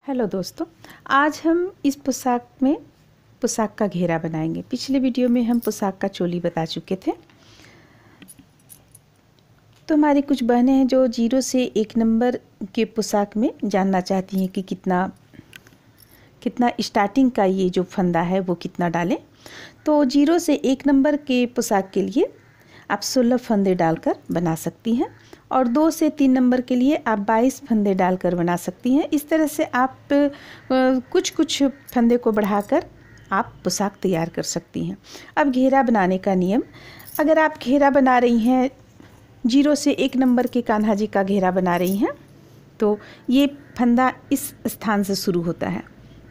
Hello दोस्तों, आज हम इस पोशाक का घेरा बनाएंगे। पिछले वीडियो में हम पोशाक का चोली बता चुके थे। तो हमारी कुछ बहनें हैं जो 0 से 1 नंबर के पोशाक में जानना चाहती हैं कि कितना स्टार्टिंग का ये जो फंदा है वो कितना डालें। तो 0 से 1 नंबर के पोशाक के लिए आप 16 फंदे डालकर बना सकती हैं और 2 से 3 नंबर के लिए आप 22 फंदे डालकर बना सकती हैं। इस तरह से आप कुछ फंदे को बढ़ाकर आप पोशाक तैयार कर सकती हैं। अब घेरा बनाने का नियम, अगर आप घेरा बना रही हैं 0 से 1 नंबर के कान्हा जी का घेरा बना रही हैं तो ये फंदा इस स्थान से शुरू होता है,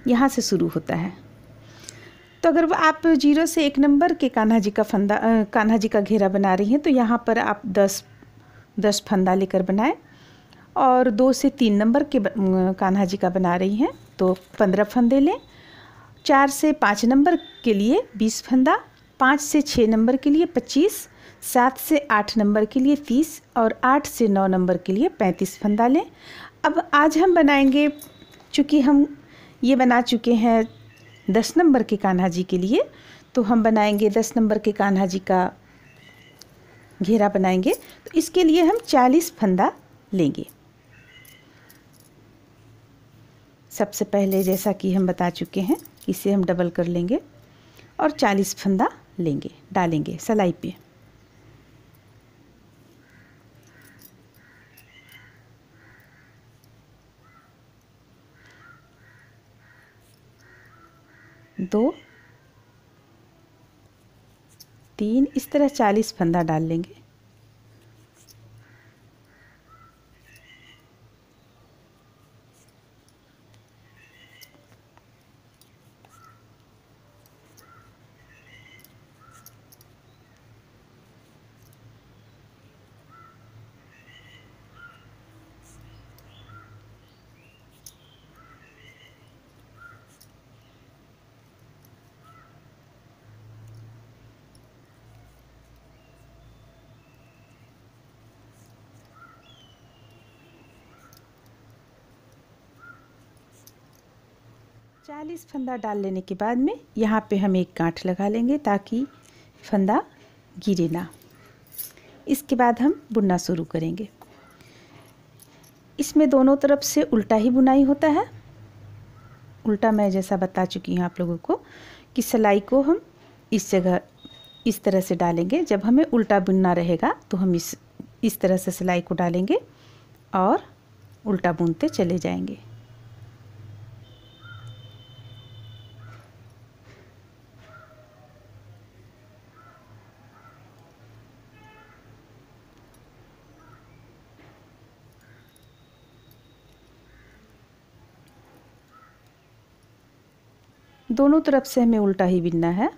यहाँ से शुरू होता है। तो अगर आप 0 से 1 नंबर के कान्हा जी का घेरा बना रही हैं तो यहाँ पर आप 10 फंदा लेकर बनाएं और 2 से 3 नंबर के कान्हा जी का बना रही हैं तो 15 फंदे लें। 4 से 5 नंबर के लिए 20 फंदा, 5 से 6 नंबर के लिए 25, 7 से 8 नंबर के लिए 30 और 8 से 9 नंबर के लिए 35 फंदा लें। अब आज हम बनाएंगे, चूँकि हम ये बना चुके हैं 10 नंबर के कान्हा जी के लिए, तो हम बनाएंगे 10 नंबर के कान्हा जी का घेरा बनाएंगे। तो इसके लिए हम 40 फंदा लेंगे। सबसे पहले जैसा कि हम बता चुके हैं, इसे हम डबल कर लेंगे और 40 फंदा लेंगे, डालेंगे सलाई पे। दो, 3, इस तरह 40 फंदा डाल लेंगे। चालीस फंदा डाल लेने के बाद में यहाँ पे हम एक गांठ लगा लेंगे ताकि फंदा गिरे ना। इसके बाद हम बुनना शुरू करेंगे। इसमें दोनों तरफ से उल्टा ही बुनाई होता है। उल्टा मैं जैसा बता चुकी हूँ आप लोगों को कि सिलाई को हम इस जगह इस तरह से डालेंगे। जब हमें उल्टा बुनना रहेगा तो हम इस तरह से सिलाई को डालेंगे और उल्टा बुनते चले जाएंगे। दोनों तरफ से हमें उल्टा ही बुनना है।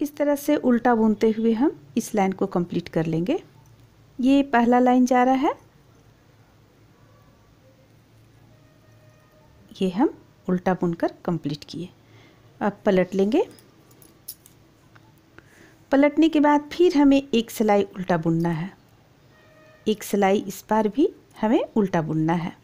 इस तरह से उल्टा बुनते हुए हम इस लाइन को कंप्लीट कर लेंगे। ये पहला लाइन जा रहा है, ये हम उल्टा बुनकर कंप्लीट किए। अब पलट लेंगे। पलटने के बाद फिर हमें एक सिलाई उल्टा बुनना है। एक सिलाई इस बार भी हमें उल्टा बुनना है।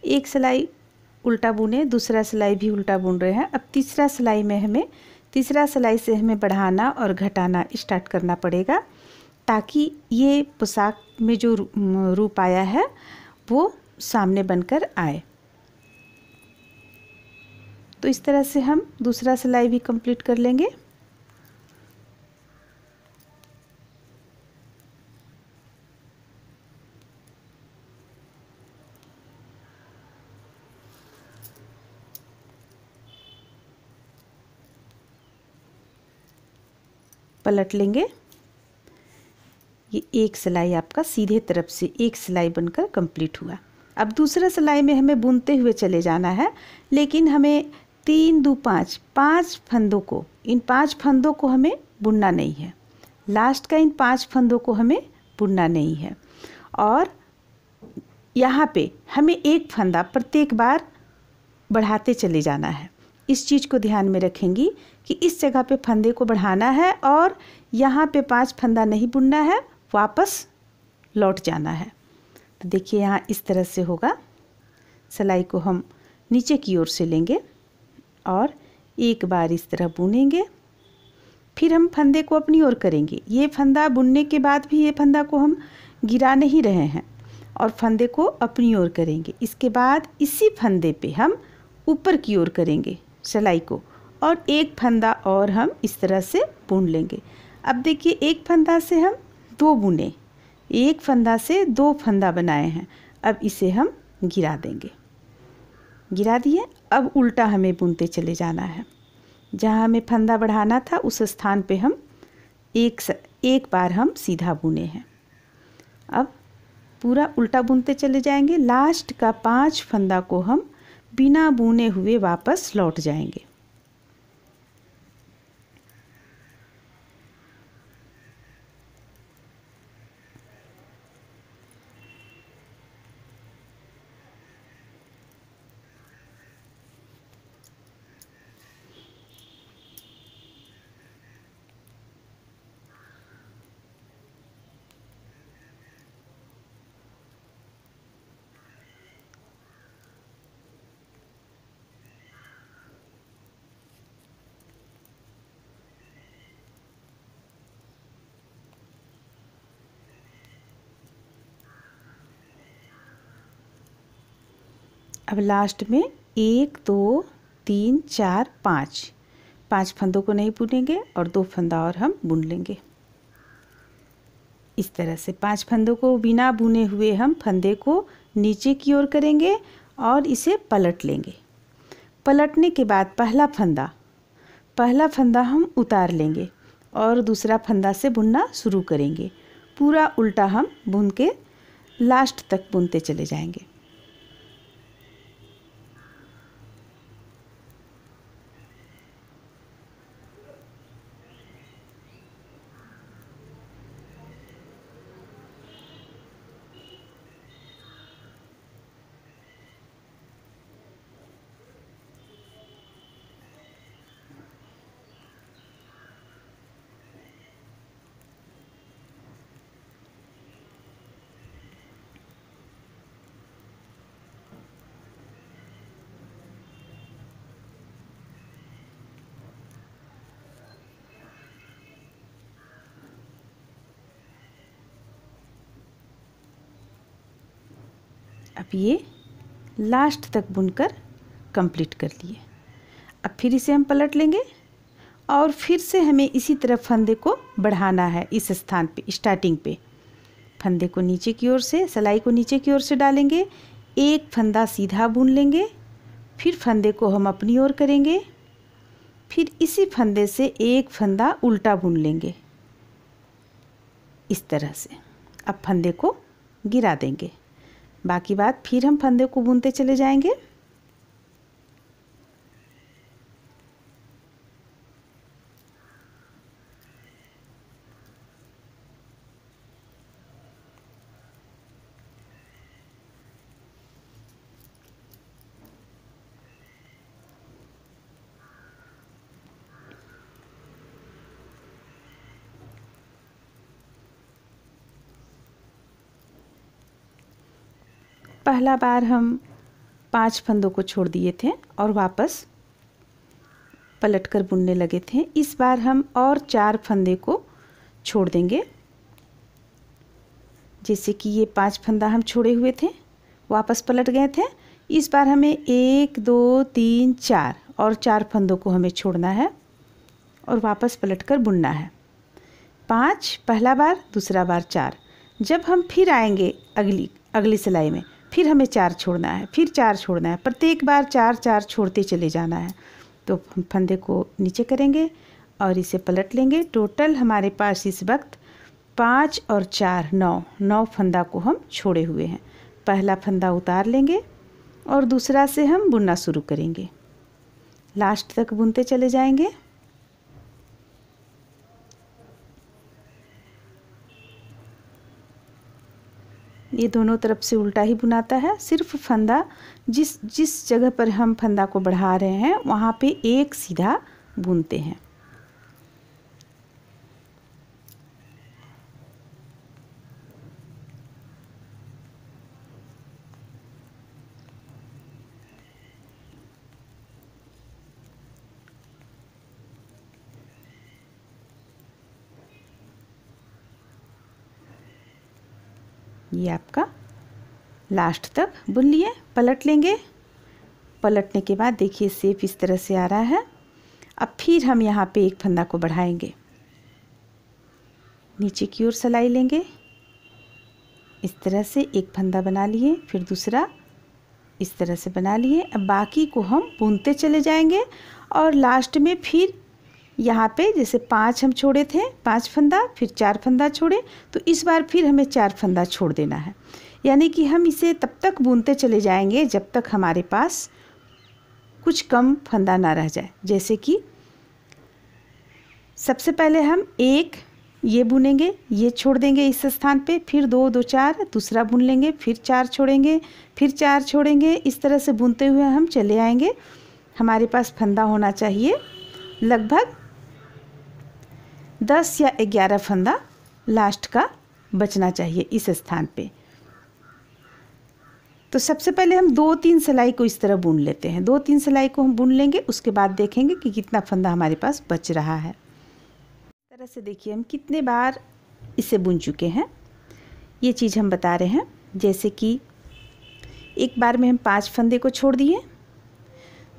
एक सिलाई उल्टा बुने, दूसरा सिलाई भी उल्टा बुन रहे हैं। अब तीसरा सिलाई में हमें, तीसरा सिलाई से हमें बढ़ाना और घटाना स्टार्ट करना पड़ेगा, ताकि ये पोशाक में जो रूप आया है वो सामने बनकर आए। तो इस तरह से हम दूसरा सिलाई भी कंप्लीट कर लेंगे। पलट लेंगे। ये एक सिलाई आपका सीधे तरफ से एक सिलाई बनकर कंप्लीट हुआ। अब दूसरा सिलाई में हमें बुनते हुए चले जाना है, लेकिन हमें 3 2 5 5 फंदों को, इन 5 फंदों को हमें बुनना नहीं है। लास्ट का इन 5 फंदों को हमें बुनना नहीं है। और यहाँ पे हमें एक फंदा प्रत्येक बार बढ़ाते चले जाना है। इस चीज़ को ध्यान में रखेंगी कि इस जगह पे फंदे को बढ़ाना है और यहाँ पे 5 फंदा नहीं बुनना है, वापस लौट जाना है। तो देखिए यहाँ इस तरह से होगा। सिलाई को हम नीचे की ओर से लेंगे और एक बार इस तरह बुनेंगे, फिर हम फंदे को अपनी ओर करेंगे। ये फंदा बुनने के बाद भी ये फंदा को हम गिरा नहीं रहे हैं और फंदे को अपनी ओर करेंगे। इसके बाद इसी फंदे पे हम ऊपर की ओर करेंगे सिलाई को, और एक फंदा और हम इस तरह से बुन लेंगे। अब देखिए एक फंदा से हम 2 बुने, एक फंदा से 2 फंदा बनाए हैं। अब इसे हम गिरा देंगे। गिरा दिए। अब उल्टा हमें बुनते चले जाना है। जहाँ हमें फंदा बढ़ाना था उस स्थान पे हम एक बार हम सीधा बुने हैं। अब पूरा उल्टा बुनते चले जाएंगे। लास्ट का 5 फंदा को हम बिना बुने हुए वापस लौट जाएंगे। अब लास्ट में 1 2 3 4 5 फंदों को नहीं बुनेंगे और 2 फंदा और हम बुन लेंगे। इस तरह से 5 फंदों को बिना बुने हुए हम फंदे को नीचे की ओर करेंगे और इसे पलट लेंगे। पलटने के बाद पहला फंदा हम उतार लेंगे और दूसरा फंदा से बुनना शुरू करेंगे। पूरा उल्टा हम बुन के लास्ट तक बुनते चले जाएंगे। अब ये लास्ट तक बुनकर कंप्लीट कर लिए। अब फिर इसे हम पलट लेंगे और फिर से हमें इसी तरह फंदे को बढ़ाना है। इस स्थान पे स्टार्टिंग पे फंदे को नीचे की ओर से, सिलाई को नीचे की ओर से डालेंगे, एक फंदा सीधा बुन लेंगे, फिर फंदे को हम अपनी ओर करेंगे, फिर इसी फंदे से एक फंदा उल्टा बुन लेंगे इस तरह से। अब फंदे को गिरा देंगे। बाकी बात फिर हम फंदे को बुनते चले जाएंगे। पहला बार हम 5 फंदों को छोड़ दिए थे और वापस पलटकर बुनने लगे थे। इस बार हम और 4 फंदे को छोड़ देंगे। जैसे कि ये 5 फंदा हम छोड़े हुए थे, वापस पलट गए थे। इस बार हमें 1 2 3 4 और 4 फंदों को हमें छोड़ना है और वापस पलटकर बुनना है। 5 पहला बार, दूसरा बार 4। जब हम फिर आएंगे अगली सिलाई में, फिर हमें 4 छोड़ना है, फिर 4 छोड़ना है। प्रत्येक बार 4 4 छोड़ते चले जाना है। तो हम फंदे को नीचे करेंगे और इसे पलट लेंगे। टोटल हमारे पास इस वक्त 5 और 4 9 फंदा को हम छोड़े हुए हैं। पहला फंदा उतार लेंगे और दूसरा से हम बुनना शुरू करेंगे। लास्ट तक बुनते चले जाएंगे। ये दोनों तरफ से उल्टा ही बुनाता है। सिर्फ फंदा जिस जगह पर हम फंदा को बढ़ा रहे हैं वहाँ पे एक सीधा बुनते हैं। ये आपका लास्ट तक बुन लिए। पलट लेंगे। पलटने के बाद देखिए शेप इस तरह से आ रहा है। अब फिर हम यहाँ पे एक फंदा को बढ़ाएंगे, नीचे की ओर सिलाई लेंगे। इस तरह से एक फंदा बना लिए, फिर दूसरा इस तरह से बना लिए। अब बाकी को हम बुनते चले जाएंगे और लास्ट में फिर यहाँ पे जैसे 5 हम छोड़े थे, 5 फंदा, फिर 4 फंदा छोड़े, तो इस बार फिर हमें 4 फंदा छोड़ देना है। यानी कि हम इसे तब तक बुनते चले जाएंगे जब तक हमारे पास कुछ कम फंदा ना रह जाए। जैसे कि सबसे पहले हम एक ये बुनेंगे, ये छोड़ देंगे इस स्थान पे, फिर 2 2 4 दूसरा बुन लेंगे, फिर 4 छोड़ेंगे, फिर 4 छोड़ेंगे। इस तरह से बुनते हुए हम चले आएंगे। हमारे पास फंदा होना चाहिए लगभग 10 या 11 फंदा लास्ट का बचना चाहिए इस स्थान पे। तो सबसे पहले हम 2-3 सिलाई को इस तरह बुन लेते हैं। 2-3 सिलाई को हम बुन लेंगे, उसके बाद देखेंगे कि कितना फंदा हमारे पास बच रहा है। इस तरह से देखिए हम कितने बार इसे बुन चुके हैं, ये चीज़ हम बता रहे हैं। जैसे कि एक बार में हम 5 फंदे को छोड़ दिए,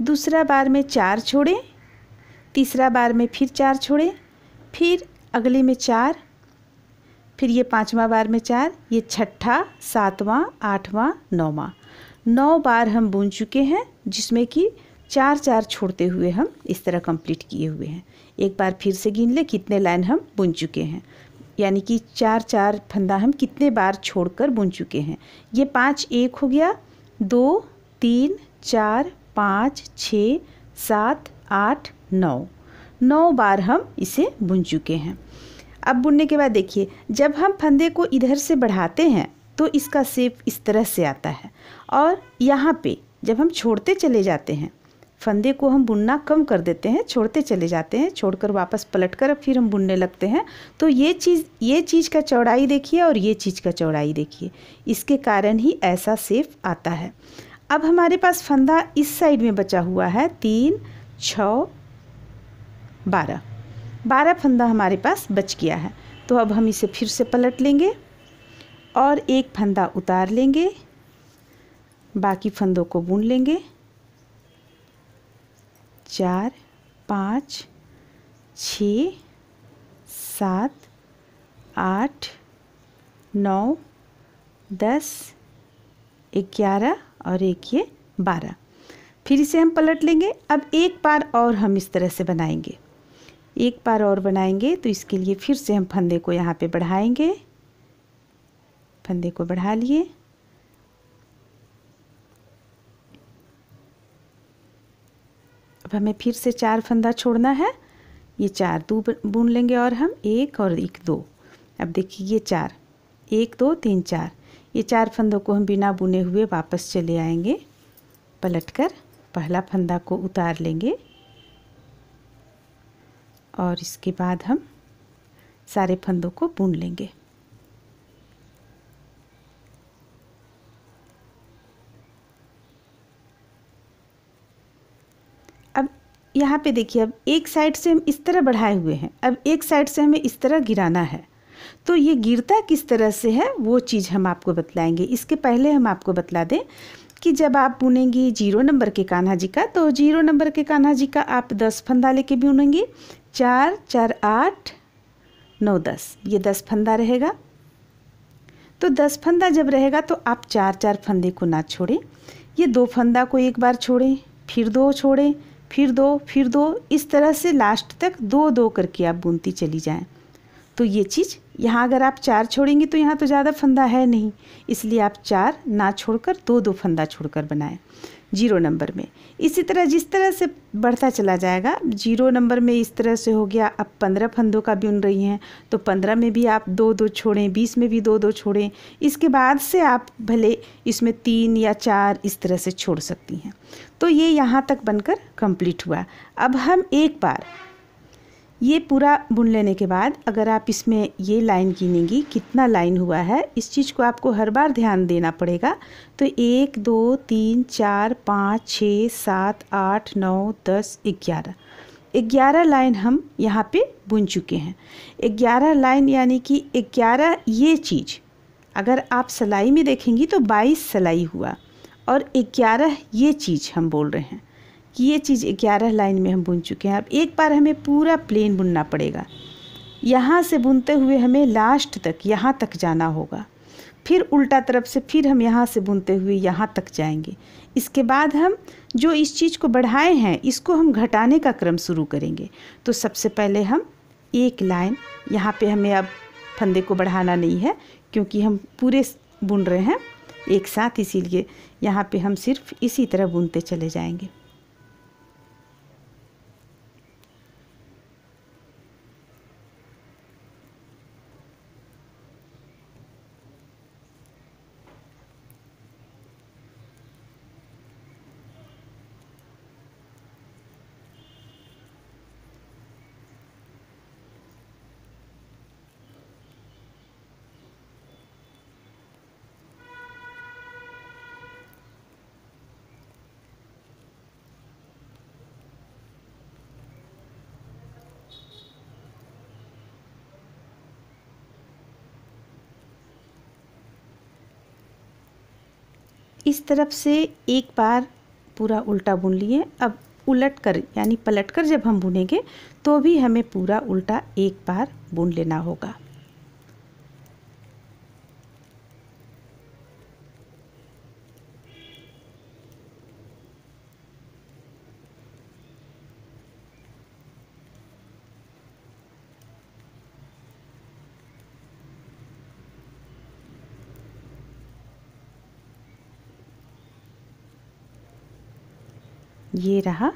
दूसरा बार में 4 छोड़े, तीसरा बार में फिर 4 छोड़े, फिर अगले में 4, फिर ये 5वां बार में 4, ये 6ठा, 7वां, 8वां, 9वां 9 बार हम बुन चुके हैं, जिसमें कि 4 4 छोड़ते हुए हम इस तरह कंप्लीट किए हुए हैं। एक बार फिर से गिन ले कितने लाइन हम बुन चुके हैं, यानी कि 4 4 फंदा हम कितने बार छोड़कर बुन चुके हैं। ये 5 1 हो गया, 2 3 4 5 6 7 8 9 बार हम इसे बुन चुके हैं। अब बुनने के बाद देखिए, जब हम फंदे को इधर से बढ़ाते हैं तो इसका शेप इस तरह से आता है, और यहाँ पे जब हम छोड़ते चले जाते हैं, फंदे को हम बुनना कम कर देते हैं, छोड़ते चले जाते हैं, छोड़कर वापस पलटकर फिर हम बुनने लगते हैं, तो ये चीज़ का चौड़ाई देखिए और ये चीज़ का चौड़ाई देखिए, इसके कारण ही ऐसा शेप आता है। अब हमारे पास फंदा इस साइड में बचा हुआ है 3 6 12 फंदा हमारे पास बच गया है। तो अब हम इसे फिर से पलट लेंगे और एक फंदा उतार लेंगे, बाकी फंदों को बुन लेंगे। 4 5 6 7 8 9 10 11 और एक ये 12। फिर इसे हम पलट लेंगे। अब एक बार और हम इस तरह से बनाएंगे, एक बार और बनाएंगे, तो इसके लिए फिर से हम फंदे को यहाँ पे बढ़ाएंगे। फंदे को बढ़ा लिए, अब हमें फिर से 4 फंदा छोड़ना है। ये 4 दो बुन लेंगे और हम 1 और 1 2। अब देखिए ये 4 1 2 3 4, ये 4 फंदों को हम बिना बुने हुए वापस चले आएंगे। पलटकर पहला फंदा को उतार लेंगे और इसके बाद हम सारे फंदों को बुन लेंगे। यहाँ पे देखिए, अब एक साइड से हम इस तरह बढ़ाए हुए हैं, अब एक साइड से हमें इस तरह गिराना है। तो ये गिरता किस तरह से है वो चीज़ हम आपको बतलाएंगे। इसके पहले हम आपको बतला दें कि जब आप बुनेंगी 0 नंबर के कान्हा जी का, तो 0 नंबर के कान्हा जी का आप 10 फंदा लेके बुनेंगी। 4 4 8 9 10, ये 10 फंदा रहेगा। तो 10 फंदा जब रहेगा तो आप 4 4 फंदे को ना छोड़ें। ये 2 फंदा को एक बार छोड़ें, फिर 2 छोड़ें, फिर 2, फिर 2, इस तरह से लास्ट तक 2 2 करके आप बुनती चली जाएं। तो ये चीज़ यहाँ अगर आप 4 छोड़ेंगी तो यहाँ तो ज़्यादा फंदा है नहीं, इसलिए आप 4 ना छोड़कर 2 2 फंदा छोड़कर बनाएं 0 नंबर में। इसी तरह जिस तरह से बढ़ता चला जाएगा, 0 नंबर में इस तरह से हो गया। अब 15 फंदों का बुन रही हैं तो 15 में भी आप 2 2 छोड़ें, 20 में भी 2 2 छोड़ें। इसके बाद से आप भले इसमें 3 या 4 इस तरह से छोड़ सकती हैं। तो ये यहाँ तक बनकर कंप्लीट हुआ। अब हम एक बार ये पूरा बुन लेने के बाद अगर आप इसमें ये लाइन गिनेंगी कितना लाइन हुआ है, इस चीज़ को आपको हर बार ध्यान देना पड़ेगा। तो 1 2 3 4 5 6 7 8 9 10 11, 11 लाइन हम यहाँ पे बुन चुके हैं। 11 लाइन यानी कि 11 ये चीज़ अगर आप सिलाई में देखेंगी तो 22 सिलाई हुआ, और 11 ये चीज़ हम बोल रहे हैं कि ये चीज़ 11 लाइन में हम बुन चुके हैं। अब एक बार हमें पूरा प्लेन बुनना पड़ेगा, यहाँ से बुनते हुए हमें लास्ट तक यहाँ तक जाना होगा, फिर उल्टा तरफ से फिर हम यहाँ से बुनते हुए यहाँ तक जाएंगे। इसके बाद हम जो इस चीज़ को बढ़ाए हैं इसको हम घटाने का क्रम शुरू करेंगे। तो सबसे पहले हम एक लाइन यहाँ पे, हमें अब फंदे को बढ़ाना नहीं है क्योंकि हम पूरे बुन रहे हैं एक साथ, इसीलिए यहाँ पे हम सिर्फ इसी तरह बुनते चले जाएंगे। इस तरफ से एक बार पूरा उल्टा बुन लिए। अब उलट कर यानी पलट कर जब हम बुनेंगे तो भी हमें पूरा उल्टा एक बार बुन लेना होगा। ये रहा,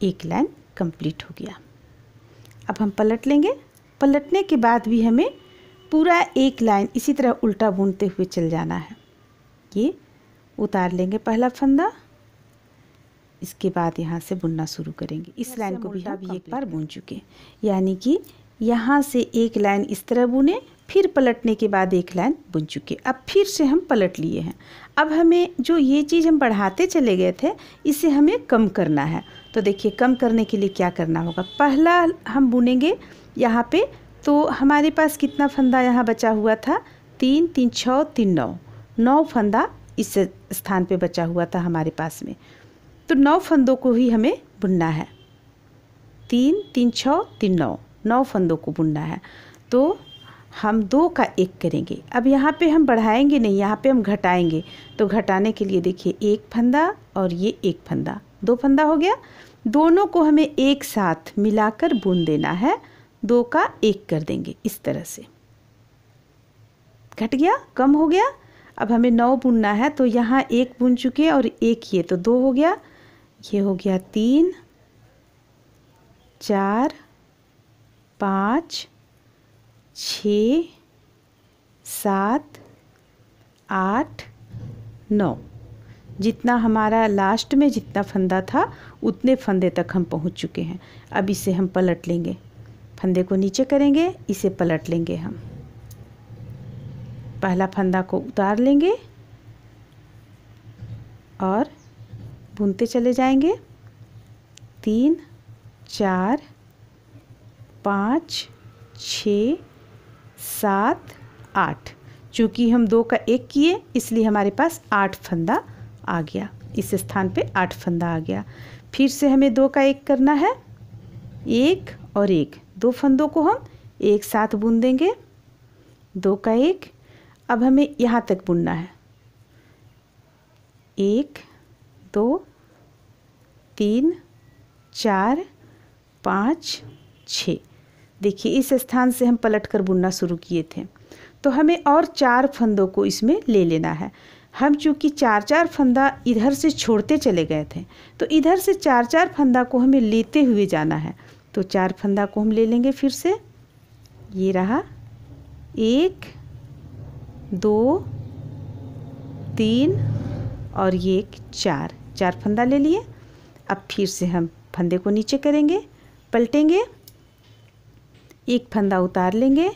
एक लाइन कंप्लीट हो गया। अब हम पलट लेंगे। पलटने के बाद भी हमें पूरा एक लाइन इसी तरह उल्टा बुनते हुए चल जाना है। ये उतार लेंगे पहला फंदा, इसके बाद यहाँ से बुनना शुरू करेंगे। इस लाइन को भी हम एक बार बुन चुके, यानी कि यहाँ से एक लाइन इस तरह बुने, फिर पलटने के बाद एक लाइन बुन चुके। अब फिर से हम पलट लिए हैं। अब हमें जो ये चीज़ हम बढ़ाते चले गए थे इसे हमें कम करना है। तो देखिए, कम करने के लिए क्या करना होगा। पहला हम बुनेंगे यहाँ पे, तो हमारे पास कितना फंदा यहाँ बचा हुआ था, 3 3 6 3 9, 9 फंदा इस स्थान पे बचा हुआ था हमारे पास में। तो 9 फंदों को ही हमें बुनना है। 3 3 6 3 9, 9 फंदों को बुनना है। तो हम 2 का 1 करेंगे। अब यहाँ पे हम बढ़ाएंगे नहीं, यहाँ पे हम घटाएंगे। तो घटाने के लिए देखिए, एक फंदा और ये एक फंदा, 2 फंदा हो गया। दोनों को हमें एक साथ मिलाकर बुन देना है। 2 का 1 कर देंगे, इस तरह से। घट गया, कम हो गया। अब हमें 9 बुनना है, तो यहाँ 1 बुन चुके और 1 ये, तो 2 हो गया। ये हो गया 3 4 5 6 7 8 9। जितना हमारा लास्ट में जितना फंदा था उतने फंदे तक हम पहुंच चुके हैं। अब इसे हम पलट लेंगे, फंदे को नीचे करेंगे, इसे पलट लेंगे। हम पहला फंदा को उतार लेंगे और बुनते चले जाएंगे। 3 4 5 6 7 8। चूँकि हम 2 का 1 किए इसलिए हमारे पास 8 फंदा आ गया। इस स्थान पे 8 फंदा आ गया। फिर से हमें 2 का 1 करना है, 1 और 1, 2 फंदों को हम एक साथ बुन देंगे। 2 का 1। अब हमें यहाँ तक बुनना है, 1 2 3 4 5 6। देखिए इस स्थान से हम पलट कर बुनना शुरू किए थे, तो हमें और 4 फंदों को इसमें ले लेना है। हम चूँकि 4-4 फंदा इधर से छोड़ते चले गए थे, तो इधर से 4-4 फंदा को हमें लेते हुए जाना है। तो 4 फंदा को हम ले लेंगे फिर से। ये रहा 1 2 3 और ये एक 4 फंदा ले लिए। अब फिर से हम फंदे को नीचे करेंगे, पलटेंगे, एक फंदा उतार लेंगे,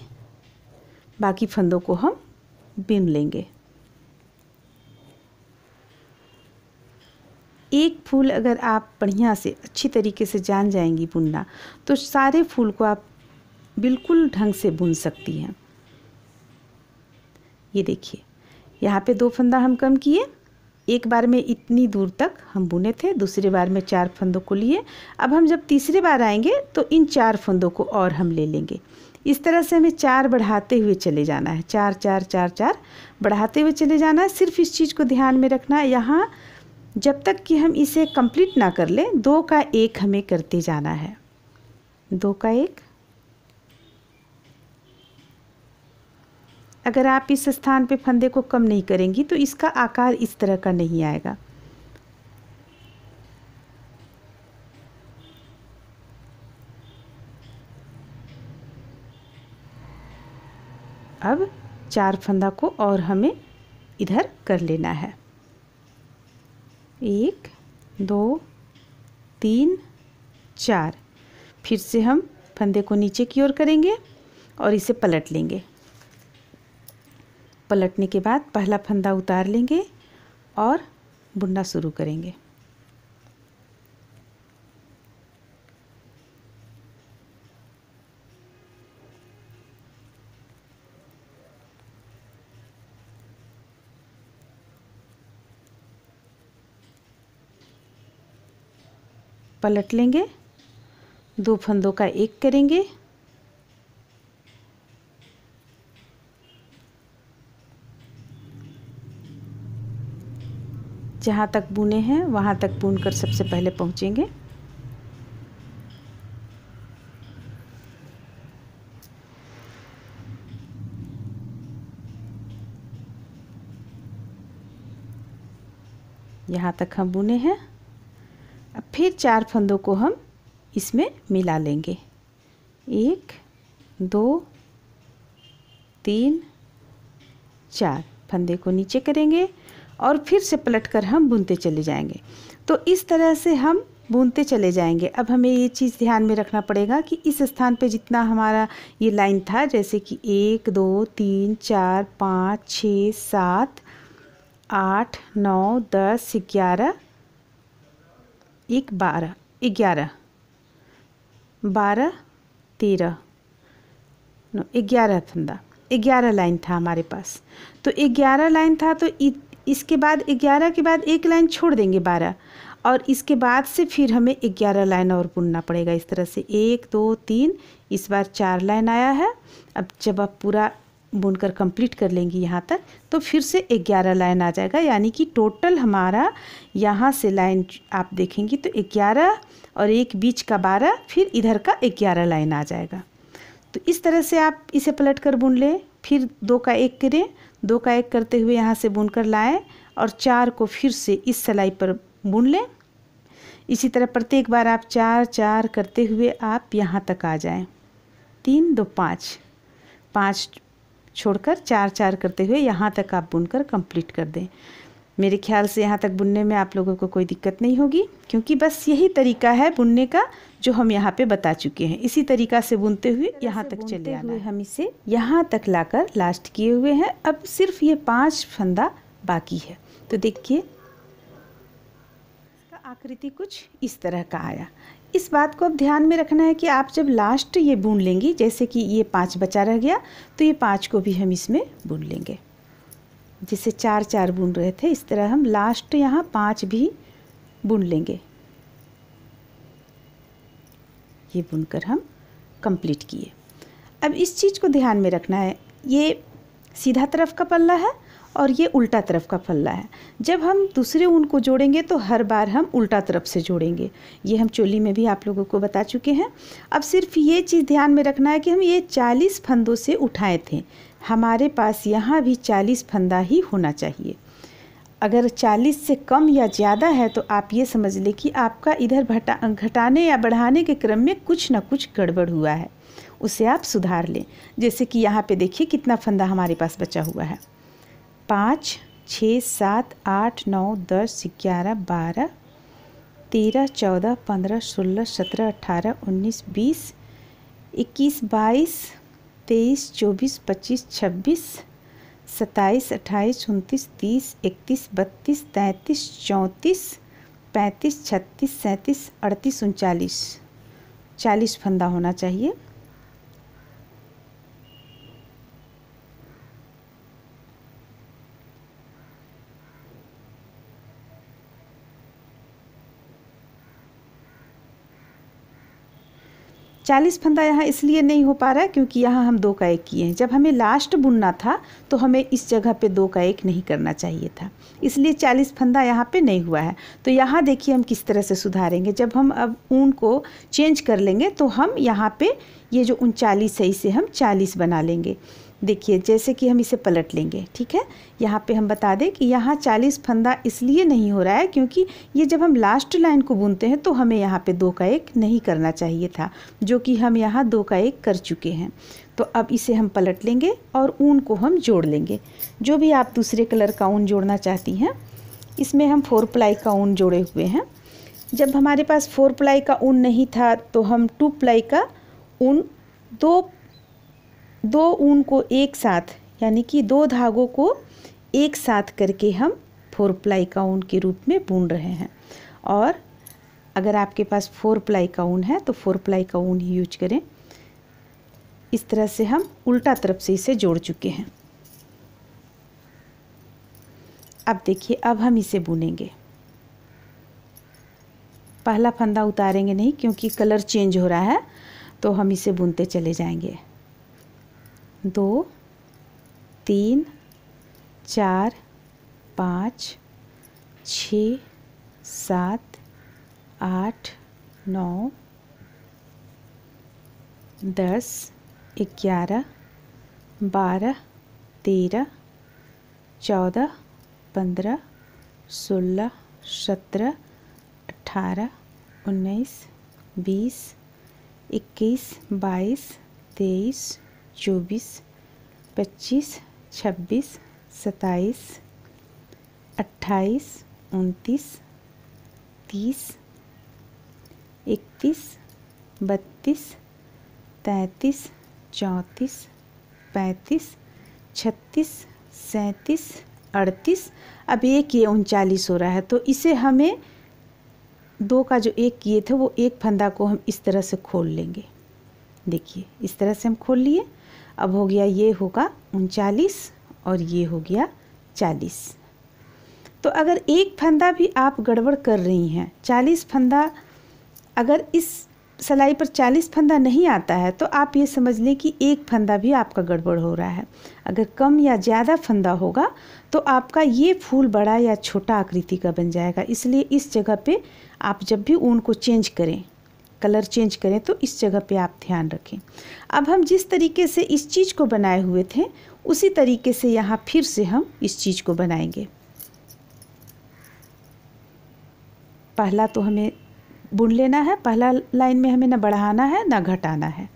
बाकी फंदों को हम बुन लेंगे। एक फूल अगर आप बढ़िया से अच्छी तरीके से जान जाएंगी बुनना, तो सारे फूल को आप बिल्कुल ढंग से बुन सकती हैं। ये देखिए यहाँ पे 2 फंदा हम कम किए, एक बार में इतनी दूर तक हम बुने थे, दूसरे बार में 4 फंदों को लिए। अब हम जब तीसरे बार आएंगे तो इन 4 फंदों को और हम ले लेंगे। इस तरह से हमें 4 बढ़ाते हुए चले जाना है, 4 4 4 4 बढ़ाते हुए चले जाना है। सिर्फ इस चीज़ को ध्यान में रखना है, यहाँ जब तक कि हम इसे कंप्लीट ना कर लें, 2 का 1 हमें करते जाना है। 2 का 1। अगर आप इस स्थान पे फंदे को कम नहीं करेंगी तो इसका आकार इस तरह का नहीं आएगा। अब 4 फंदा को और हमें इधर कर लेना है, 1 2 3 4। फिर से हम फंदे को नीचे की ओर करेंगे और इसे पलट लेंगे। पलटने के बाद पहला फंदा उतार लेंगे और बुनना शुरू करेंगे। पलट लेंगे, 2 फंदों का 1 करेंगे, जहाँ तक बुने हैं वहाँ तक बुनकर सबसे पहले पहुँचेंगे। यहाँ तक हम बुने हैं। अब फिर 4 फंदों को हम इसमें मिला लेंगे, 1 2 3 4 फंदे को नीचे करेंगे और फिर से पलटकर हम बुनते चले जाएंगे। तो इस तरह से हम बुनते चले जाएंगे। अब हमें ये चीज़ ध्यान में रखना पड़ेगा कि इस स्थान पे जितना हमारा ये लाइन था, जैसे कि 1 2 3 4 5 6 7 8 9 10 11 12 11 12 13 11 फंदा, 11 लाइन था हमारे पास। तो 11 लाइन था, तो इसके बाद 11 के बाद एक लाइन छोड़ देंगे 12, और इसके बाद से फिर हमें 11 लाइन और बुनना पड़ेगा। इस तरह से 1 2 3, इस बार 4 लाइन आया है। अब जब आप पूरा बुनकर कंप्लीट कर लेंगी यहाँ तक, तो फिर से 11 लाइन आ जाएगा, यानी कि टोटल हमारा यहाँ से लाइन आप देखेंगी तो 11 और एक बीच का 12, फिर इधर का 11 लाइन आ जाएगा। तो इस तरह से आप इसे पलट कर बुन लें। फिर 2 का 1 करें, 2 का 1 करते हुए यहाँ से बुनकर लाएं और 4 को फिर से इस सिलाई पर बुन लें। इसी तरह प्रत्येक बार आप 4 4 करते हुए आप यहाँ तक आ जाएं। 3 2 5 5 छोड़कर 4 4 करते हुए यहाँ तक आप बुनकर कंप्लीट कर दें। मेरे ख्याल से यहाँ तक बुनने में आप लोगों को कोई दिक्कत नहीं होगी, क्योंकि बस यही तरीका है बुनने का जो हम यहाँ पे बता चुके हैं। इसी तरीका से बुनते हुए यहाँ तक चले आना है। हम इसे यहाँ तक लाकर लास्ट किए हुए हैं। अब सिर्फ ये 5 फंदा बाकी है। तो देखिए इसका आकृति कुछ इस तरह का आया। इस बात को अब ध्यान में रखना है कि आप जब लास्ट ये बुन लेंगी, जैसे कि ये 5 बचा रह गया तो ये 5 को भी हम इसमें बुन लेंगे। जैसे 4 4 बुन रहे थे, इस तरह हम लास्ट यहाँ 5 भी बुन लेंगे। ये बुनकर हम कंप्लीट किए। अब इस चीज़ को ध्यान में रखना है, ये सीधा तरफ का पल्ला है और ये उल्टा तरफ का पल्ला है। जब हम दूसरे ऊन को जोड़ेंगे तो हर बार हम उल्टा तरफ से जोड़ेंगे। ये हम चोली में भी आप लोगों को बता चुके हैं। अब सिर्फ ये चीज़ ध्यान में रखना है कि हम ये 40 फंदों से उठाए थे, हमारे पास यहाँ भी 40 फंदा ही होना चाहिए। अगर 40 से कम या ज़्यादा है तो आप ये समझ लें कि आपका इधर घटाने या बढ़ाने के क्रम में कुछ ना कुछ गड़बड़ हुआ है, उसे आप सुधार लें। जैसे कि यहाँ पे देखिए कितना फंदा हमारे पास बचा हुआ है। 5 6 7 8 9 10 11 12 13 14 15 16 17 18 19 20 21 22 23 24 25 26 27 28 29 30 31 32 33 34 35 36 37 38 39 40 फंदा होना चाहिए। चालीस फंदा यहाँ इसलिए नहीं हो पा रहा है क्योंकि यहाँ हम 2 का 1 किए हैं। जब हमें लास्ट बुनना था तो हमें इस जगह पे 2 का 1 नहीं करना चाहिए था, इसलिए 40 फंदा यहाँ पे नहीं हुआ है। तो यहाँ देखिए हम किस तरह से सुधारेंगे। जब हम अब ऊन को चेंज कर लेंगे तो हम यहाँ पे ये जो 39 है इसे हम 40 बना लेंगे। देखिए जैसे कि हम इसे पलट लेंगे, ठीक है। यहाँ पे हम बता दें कि यहाँ 40 फंदा इसलिए नहीं हो रहा है क्योंकि ये जब हम लास्ट लाइन को बुनते हैं तो हमें यहाँ पे 2 का 1 नहीं करना चाहिए था, जो कि हम यहाँ 2 का 1 कर चुके हैं। तो अब इसे हम पलट लेंगे और ऊन को हम जोड़ लेंगे। जो भी आप दूसरे कलर का ऊन जोड़ना चाहती हैं, इसमें हम 4 प्लाई का ऊन जोड़े हुए हैं। जब हमारे पास 4 प्लाई का ऊन नहीं था तो हम 2 प्लाई का ऊन दो ऊन को एक साथ, यानी कि 2 धागों को एक साथ करके हम 4 प्लाई का ऊन के रूप में बुन रहे हैं। और अगर आपके पास 4 प्लाई का ऊन है तो 4 प्लाई का ऊन ही यूज करें। इस तरह से हम उल्टा तरफ से इसे जोड़ चुके हैं। अब देखिए, अब हम इसे बुनेंगे। पहला फंदा उतारेंगे नहीं क्योंकि कलर चेंज हो रहा है, तो हम इसे बुनते चले जाएंगे। 2 3 4 5 6 7 8 9 10 11 12 13 14 15 16 17 18 19 20 21 22 23 24 25 26 27 28 29 30 31 32 33 34 35 36 37 38। अब एक ये 39 हो रहा है, तो इसे हमें 2 का जो 1 किए थे वो एक फंदा को हम इस तरह से खोल लेंगे। देखिए इस तरह से हम खोल लिए। अब हो गया, ये होगा 39 और ये हो गया 40। तो अगर एक फंदा भी आप गड़बड़ कर रही हैं, 40 फंदा, अगर इस सिलाई पर 40 फंदा नहीं आता है तो आप ये समझ लें कि एक फंदा भी आपका गड़बड़ हो रहा है। अगर कम या ज़्यादा फंदा होगा तो आपका ये फूल बड़ा या छोटा आकृति का बन जाएगा। इसलिए इस जगह पे आप जब भी ऊन को चेंज करें, कलर चेंज करें, तो इस जगह पे आप ध्यान रखें। अब हम जिस तरीके से इस चीज़ को बनाए हुए थे उसी तरीके से यहाँ फिर से हम इस चीज़ को बनाएंगे। पहला तो हमें बुन लेना है, पहला लाइन में हमें ना बढ़ाना है ना घटाना है।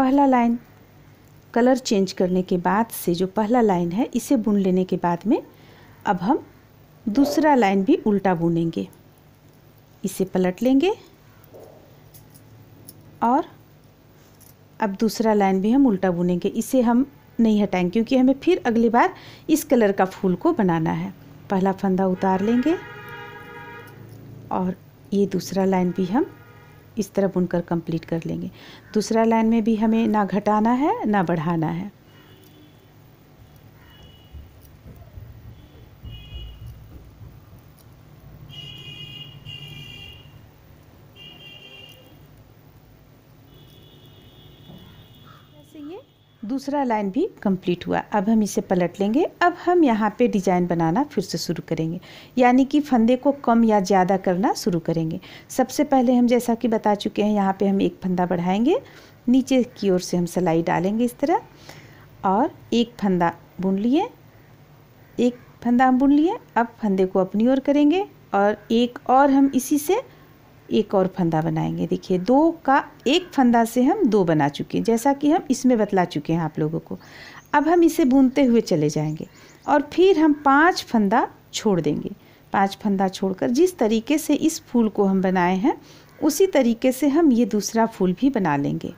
पहला लाइन कलर चेंज करने के बाद से जो पहला लाइन है इसे बुन लेने के बाद में अब हम दूसरा लाइन भी उल्टा बुनेंगे। इसे पलट लेंगे और अब दूसरा लाइन भी हम उल्टा बुनेंगे। इसे हम नहीं हटाएंगे क्योंकि हमें फिर अगली बार इस कलर का फूल को बनाना है। पहला फंदा उतार लेंगे और ये दूसरा लाइन भी हम इस तरह बुनकर कंप्लीट कर लेंगे। दूसरा लाइन में भी हमें ना घटाना है ना बढ़ाना है। ये दूसरा लाइन भी कंप्लीट हुआ। अब हम इसे पलट लेंगे। अब हम यहाँ पे डिज़ाइन बनाना फिर से शुरू करेंगे, यानी कि फंदे को कम या ज़्यादा करना शुरू करेंगे। सबसे पहले हम जैसा कि बता चुके हैं, यहाँ पे हम एक फंदा बढ़ाएंगे, नीचे की ओर से हम सिलाई डालेंगे इस तरह, और एक फंदा बुन लिए, एक फंदा हम बुन लिए। अब फंदे को अपनी ओर करेंगे और एक और हम इसी से एक और फंदा बनाएंगे। देखिए, दो का एक फंदा से हम दो बना चुके हैं, जैसा कि हम इसमें बतला चुके हैं आप लोगों को। अब हम इसे बुनते हुए चले जाएंगे और फिर हम 5 फंदा छोड़ देंगे। 5 फंदा छोड़कर जिस तरीके से इस फूल को हम बनाए हैं उसी तरीके से हम ये दूसरा फूल भी बना लेंगे।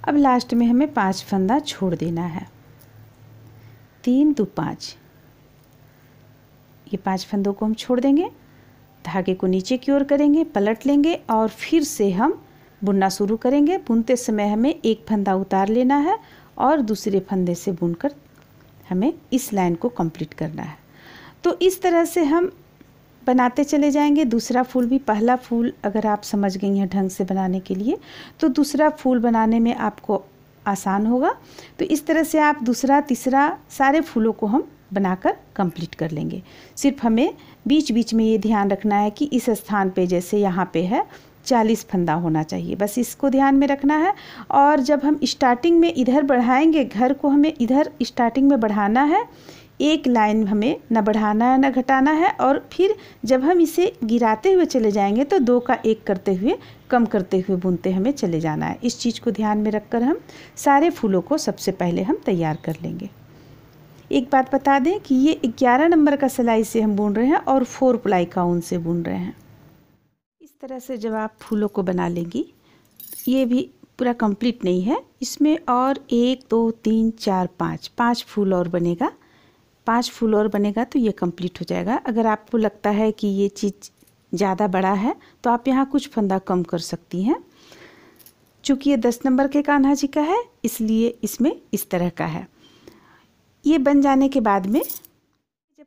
अब लास्ट में हमें 5 फंदा छोड़ देना है। 3 2 5, ये 5 फंदों को हम छोड़ देंगे। धागे को नीचे की ओर करेंगे, पलट लेंगे और फिर से हम बुनना शुरू करेंगे। बुनते समय हमें एक फंदा उतार लेना है और दूसरे फंदे से बुनकर हमें इस लाइन को कंप्लीट करना है। तो इस तरह से हम बनाते चले जाएंगे। दूसरा फूल भी, पहला फूल अगर आप समझ गई हैं ढंग से बनाने के लिए तो दूसरा फूल बनाने में आपको आसान होगा। तो इस तरह से आप दूसरा तीसरा सारे फूलों को हम बनाकर कंप्लीट कर लेंगे। सिर्फ हमें बीच बीच में ये ध्यान रखना है कि इस स्थान पे, जैसे यहाँ पे है, 40 फंदा होना चाहिए, बस इसको ध्यान में रखना है। और जब हम स्टार्टिंग में इधर बढ़ाएंगे, घर को हमें इधर स्टार्टिंग में बढ़ाना है, एक लाइन हमें न बढ़ाना है न घटाना है। और फिर जब हम इसे गिराते हुए चले जाएंगे तो 2 का 1 करते हुए, कम करते हुए बुनते हमें चले जाना है। इस चीज़ को ध्यान में रखकर हम सारे फूलों को सबसे पहले हम तैयार कर लेंगे। एक बात बता दें कि ये 11 नंबर का सिलाई से हम बुन रहे हैं और 4 प्लाई का ऊन से बुन रहे हैं। इस तरह से जब आप फूलों को बना लेंगी, ये भी पूरा कंप्लीट नहीं है, इसमें और 1 2 3 4 5 फूल और बनेगा। 5 फूल और बनेगा तो ये कंप्लीट हो जाएगा। अगर आपको लगता है कि ये चीज़ ज़्यादा बड़ा है तो आप यहाँ कुछ फंदा कम कर सकती हैं। चूँकि ये 10 नंबर के कान्हा जी का है इसलिए इसमें इस तरह का है। ये बन जाने के बाद में जब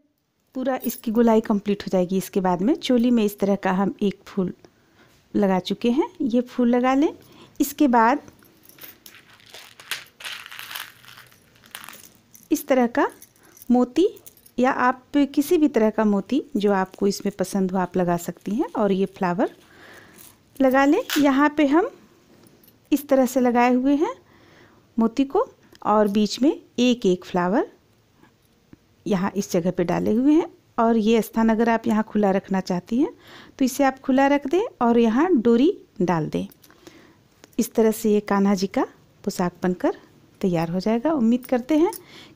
पूरा इसकी गोलाई कंप्लीट हो जाएगी, इसके बाद में चोली में इस तरह का हम एक फूल लगा चुके हैं, ये फूल लगा लें। इसके बाद इस तरह का मोती या आप किसी भी तरह का मोती जो आपको इसमें पसंद हो आप लगा सकती हैं। और ये फ्लावर लगा लें। यहाँ पे हम इस तरह से लगाए हुए हैं मोती को और बीच में एक एक फ्लावर यहाँ इस जगह पे डाले हुए हैं। और ये स्थान अगर आप यहाँ खुला रखना चाहती हैं तो इसे आप खुला रख दें और यहाँ डोरी डाल दें। इस तरह से ये कान्हा जी का पोशाक बनकर तैयार हो जाएगा। उम्मीद करते हैं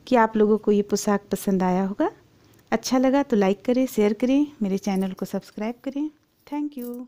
कि आप लोगों को ये पोशाक पसंद आया होगा। अच्छा लगा तो लाइक करें, शेयर करें, मेरे चैनल को सब्सक्राइब करें। Thank you.